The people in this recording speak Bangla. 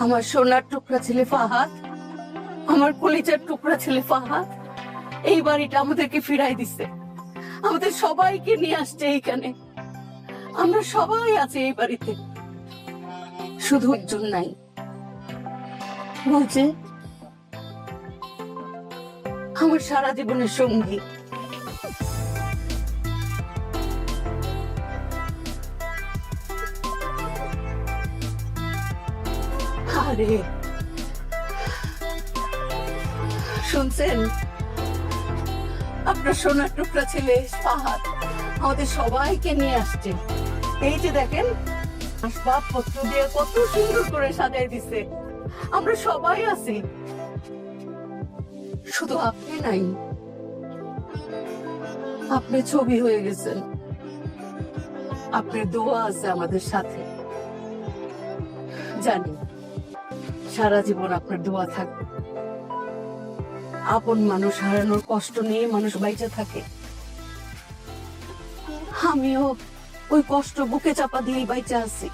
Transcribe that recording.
আমার সোনার টুকরা ছেলে ফাহাদ, আমার কলিজার টুকরা ছেলে ফাহাদ এই বাড়িটা আমাদেরকে ফিরাই দিছে, আমাদের সবাইকে নিয়ে আসছে এইখানে। আমরা সবাই আছি এই বাড়িতে, শুধু একজন নাই, বলছে আমার সারা জীবনের সঙ্গী। আরে শুনছেন, আপনার সোনার টুকরা ছেলে ফাহাদ আমাদের সবাইকে নিয়ে আসছে। এই যে দেখেন, আসবাবপত্র দিয়ে কত সুন্দর করে সাজাই দিছে, আমরা সবাই আছি, শুধু আপনি নাই। আপনি ছবি হয়ে গেছেন, আপনার দোয়া আছে আমাদের সাথে। জানি সারা জীবন আপনার দোয়া থাকবে। আপন মানুষ হারানোর কষ্ট নিয়ে মানুষ বাইচা থাকে, আমিও ওই কষ্ট বুকে চাপা দিয়ে বাইচা আছি।